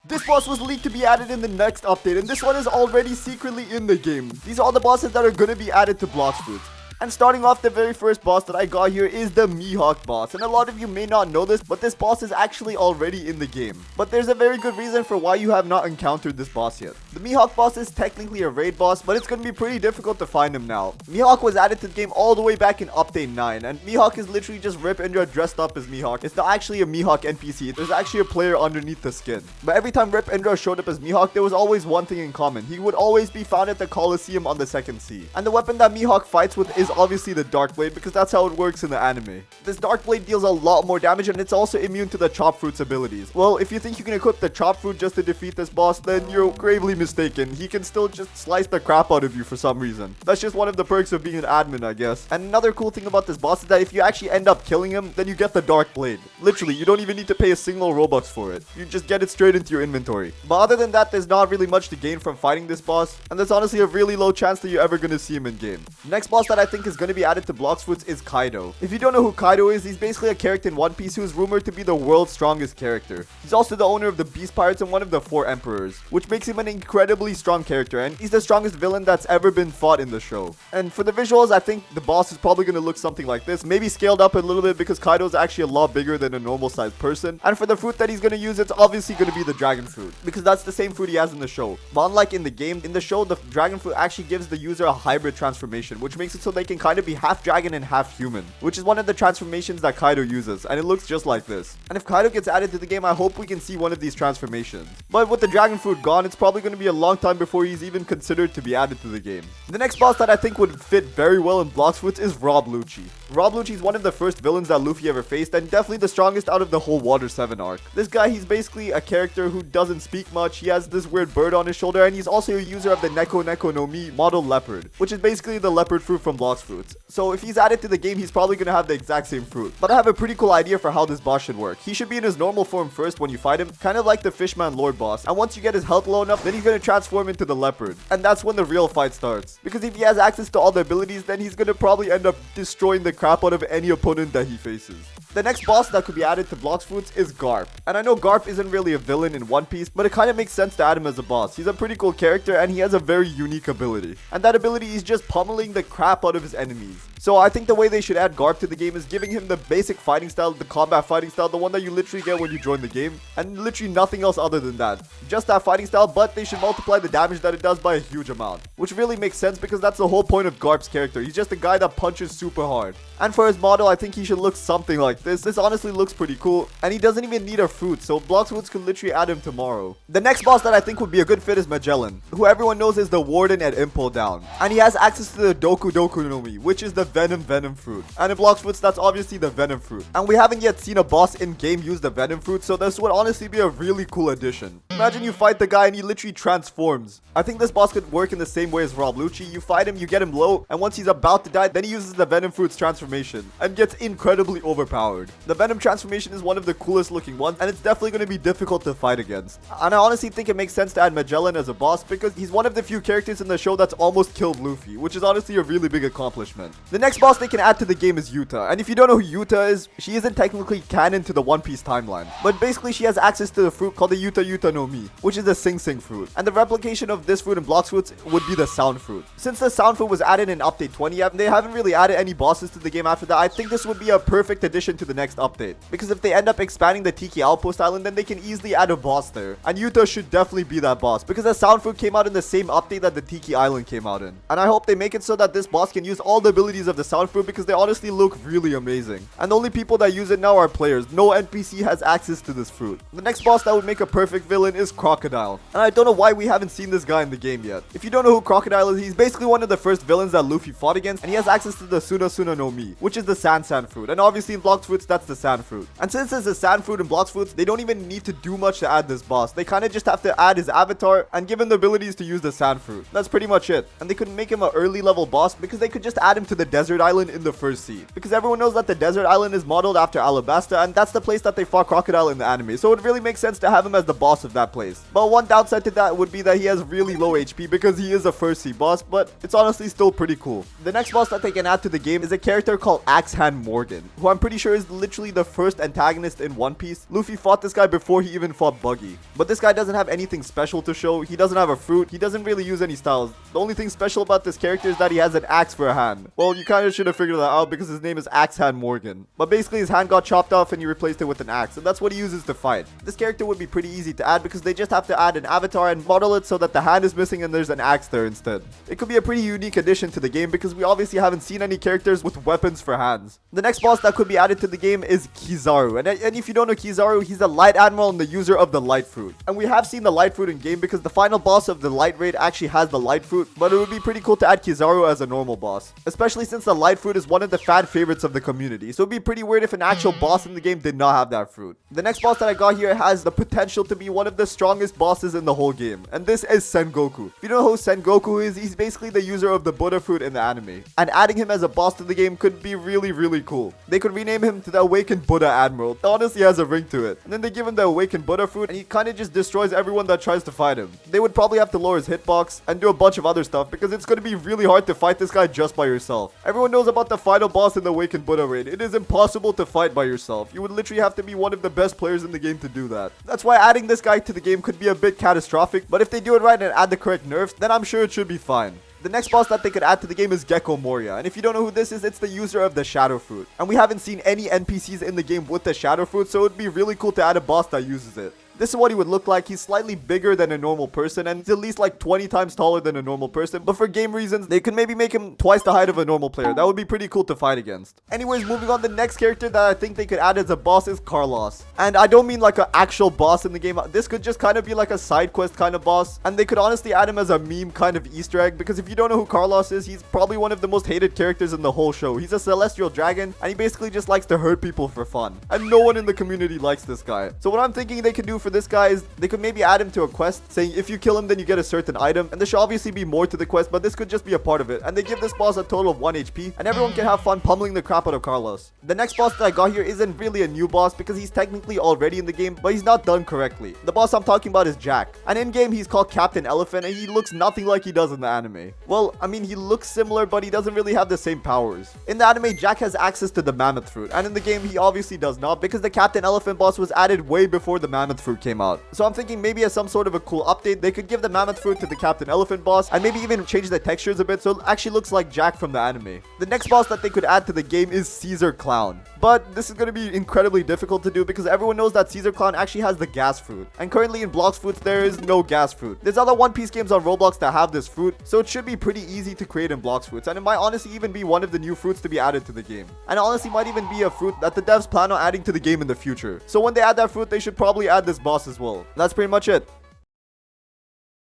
This boss was leaked to be added in the next update, and this one is already secretly in the game. These are all the bosses that are going to be added to Blox Fruits. And starting off, the very first boss that I got here is the Mihawk boss. And a lot of you may not know this, but this boss is actually already in the game. But there's a very good reason for why you have not encountered this boss yet. The Mihawk boss is technically a raid boss, but it's going to be pretty difficult to find him now. Mihawk was added to the game all the way back in Update 9, and Mihawk is literally just Rip Indra dressed up as Mihawk. It's not actually a Mihawk NPC, there's actually a player underneath the skin. But every time Rip Indra showed up as Mihawk, there was always one thing in common. He would always be found at the Coliseum on the second sea. And the weapon that Mihawk fights with is obviously the Dark Blade, because that's how it works in the anime. This Dark Blade deals a lot more damage, and it's also immune to the Chop Fruit's abilities. Well, if you think you can equip the Chop Fruit just to defeat this boss, then you're gravely mistaken. He can still just slice the crap out of you for some reason. That's just one of the perks of being an admin, I guess. And another cool thing about this boss is that if you actually end up killing him, then you get the Dark Blade. Literally, you don't even need to pay a single Robux for it. You just get it straight into your inventory. But other than that, there's not really much to gain from fighting this boss, and there's honestly a really low chance that you're ever going to see him in game. The next boss that I think is going to be added to Blox Fruits is Kaido. If you don't know who Kaido is, he's basically a character in One Piece who is rumored to be the world's strongest character. He's also the owner of the Beast Pirates and one of the 4 Emperors, which makes him an incredibly strong character, and he's the strongest villain that's ever been fought in the show. And for the visuals, I think the boss is probably going to look something like this, maybe scaled up a little bit because Kaido is actually a lot bigger than a normal sized person. And for the fruit that he's going to use, it's obviously going to be the dragon fruit, because that's the same fruit he has in the show. But unlike in the game, in the show, the dragon fruit actually gives the user a hybrid transformation, which makes it so they can kind of be half dragon and half human, which is one of the transformations that Kaido uses, and it looks just like this. And if Kaido gets added to the game, I hope we can see one of these transformations. But with the dragon fruit gone, it's probably going to be a long time before he's even considered to be added to the game. The next boss that I think would fit very well in Blox Fruits is Rob Lucci. Rob Lucci is one of the first villains that Luffy ever faced, and definitely the strongest out of the whole Water 7 arc. This guy, he's basically a character who doesn't speak much. He has this weird bird on his shoulder, and he's also a user of the Neko Neko no Mi model leopard, which is basically the leopard fruit from Blox Fruits. So if he's added to the game, he's probably going to have the exact same fruit. But I have a pretty cool idea for how this boss should work. He should be in his normal form first when you fight him, kind of like the Fishman Lord boss. And once you get his health low enough, then he's going to transform into the leopard. And that's when the real fight starts. Because if he has access to all the abilities, then he's going to probably end up destroying the crap out of any opponent that he faces. The next boss that could be added to Blox Fruits is Garp. And I know Garp isn't really a villain in One Piece, but it kind of makes sense to add him as a boss. He's a pretty cool character, and he has a very unique ability. And that ability is just pummeling the crap out of his enemies. So I think the way they should add Garp to the game is giving him the basic fighting style, the combat fighting style, the one that you literally get when you join the game, and literally nothing else other than that. Just that fighting style, but they should multiply the damage that it does by a huge amount, which really makes sense because that's the whole point of Garp's character. He's just a guy that punches super hard. And for his model, I think he should look something like this. This honestly looks pretty cool, and he doesn't even need a fruit, so Blox Fruits could literally add him tomorrow. The next boss that I think would be a good fit is Magellan, who everyone knows is the warden at Impel Down, and he has access to the Doku Doku no Mi, which is the Venom fruit. And in Blox Fruits, that's obviously the Venom fruit. And we haven't yet seen a boss in game use the Venom fruit, so this would honestly be a really cool addition. Imagine you fight the guy and he literally transforms. I think this boss could work in the same way as Rob Lucci. You fight him, you get him low, and once he's about to die, then he uses the Venom fruit's transformation and gets incredibly overpowered. The Venom transformation is one of the coolest looking ones, and it's definitely going to be difficult to fight against. And I honestly think it makes sense to add Magellan as a boss because he's one of the few characters in the show that's almost killed Luffy, which is honestly a really big accomplishment. The next boss they can add to the game is Yuta, and if you don't know who Yuta is, she isn't technically canon to the One Piece timeline, but basically she has access to the fruit called the Yuta no Mi, which is the Sing Sing fruit, and the replication of this fruit in Blox Fruits would be the Sound fruit. Since the Sound fruit was added in update 20, they haven't really added any bosses to the game after that. I think this would be a perfect addition to the next update, because if they end up expanding the Tiki Outpost Island, then they can easily add a boss there, and Yuta should definitely be that boss, because the Sound fruit came out in the same update that the Tiki Island came out in. And I hope they make it so that this boss can use all the abilities of the Sound fruit, because they honestly look really amazing. And the only people that use it now are players. No NPC has access to this fruit. The next boss that would make a perfect villain is Crocodile. And I don't know why we haven't seen this guy in the game yet. If you don't know who Crocodile is, he's basically one of the first villains that Luffy fought against, and he has access to the Suna Suna no Mi, which is the Sand fruit. And obviously in Blox Fruits, that's the Sand fruit. And since it's a Sand fruit in Blox Fruits, they don't even need to do much to add this boss. They kind of just have to add his avatar and give him the abilities to use the Sand fruit. That's pretty much it. And they could make him an early level boss because they could just add him to the desert island in the first seed. Because everyone knows that the desert island is modeled after Alabasta, and that's the place that they fought Crocodile in the anime. So it really makes sense to have him as the boss of that that place. But one downside to that would be that he has really low HP because he is a first sea boss, but it's honestly still pretty cool. The next boss that they can add to the game is a character called Axe Hand Morgan, who I'm pretty sure is literally the first antagonist in One Piece. Luffy fought this guy before he even fought Buggy. But this guy doesn't have anything special to show. He doesn't have a fruit. He doesn't really use any styles. The only thing special about this character is that he has an axe for a hand. Well, you kind of should have figured that out because his name is Axe Hand Morgan. But basically his hand got chopped off and he replaced it with an axe, and that's what he uses to fight. This character would be pretty easy to add because they just have to add an avatar and model it so that the hand is missing and there's an axe there instead. It could be a pretty unique addition to the game because we obviously haven't seen any characters with weapons for hands. The next boss that could be added to the game is Kizaru, and if you don't know Kizaru, he's the light admiral and the user of the light fruit. And we have seen the light fruit in game because the final boss of the light raid actually has the light fruit, but it would be pretty cool to add Kizaru as a normal boss, especially since the light fruit is one of the fan favorites of the community, so it'd be pretty weird if an actual boss in the game did not have that fruit. The next boss that I got here has the potential to be one of the strongest bosses in the whole game, and this is Sengoku. If you don't know who Sengoku is, he's basically the user of the Buddha fruit in the anime, and adding him as a boss to the game could be really cool. They could rename him to the Awakened Buddha Admiral. It honestly has a ring to it. And then they give him the Awakened Buddha fruit and he kind of just destroys everyone that tries to fight him. They would probably have to lower his hitbox and do a bunch of other stuff because it's going to be really hard to fight this guy just by yourself. Everyone knows about the final boss in the Awakened Buddha raid. It is impossible to fight by yourself. You would literally have to be one of the best players in the game to do that. That's why adding this guy to the game could be a bit catastrophic, but if they do it right and add the correct nerfs, then I'm sure it should be fine. The next boss that they could add to the game is Gecko Moria, and if you don't know who this is, it's the user of the Shadow Fruit. And we haven't seen any NPCs in the game with the Shadow Fruit, so it would be really cool to add a boss that uses it. This is what he would look like. He's slightly bigger than a normal person and he's at least like 20 times taller than a normal person. But for game reasons, they could maybe make him twice the height of a normal player. That would be pretty cool to fight against. Anyways, moving on, the next character that I think they could add as a boss is Carlos. And I don't mean like an actual boss in the game. This could just kind of be like a side quest kind of boss. And they could honestly add him as a meme kind of Easter egg. Because if you don't know who Carlos is, he's probably one of the most hated characters in the whole show. He's a celestial dragon and he basically just likes to hurt people for fun. And no one in the community likes this guy. So what I'm thinking they could do for this guy is they could maybe add him to a quest saying if you kill him then you get a certain item, and there should obviously be more to the quest, but this could just be a part of it. And they give this boss a total of 1 HP and everyone can have fun pummeling the crap out of Carlos. The next boss that I got here isn't really a new boss because he's technically already in the game, but he's not done correctly. The boss I'm talking about is Jack, and in game he's called Captain Elephant and he looks nothing like he does in the anime. Well, I mean, he looks similar, but he doesn't really have the same powers. In the anime, Jack has access to the Mammoth Fruit, and in the game he obviously does not because the Captain Elephant boss was added way before the Mammoth Fruit came out. So I'm thinking maybe as some sort of a cool update, they could give the Mammoth Fruit to the Captain Elephant boss and maybe even change the textures a bit so it actually looks like Jack from the anime. The next boss that they could add to the game is Caesar Clown. But this is going to be incredibly difficult to do because everyone knows that Caesar Clown actually has the gas fruit. And currently in Blox fruits, there is no gas fruit. There's other One Piece games on Roblox that have this fruit, so it should be pretty easy to create in Blox fruits. And it might honestly even be one of the new fruits to be added to the game. And honestly might even be a fruit that the devs plan on adding to the game in the future. So when they add that fruit, they should probably add this boss as well. That's pretty much it.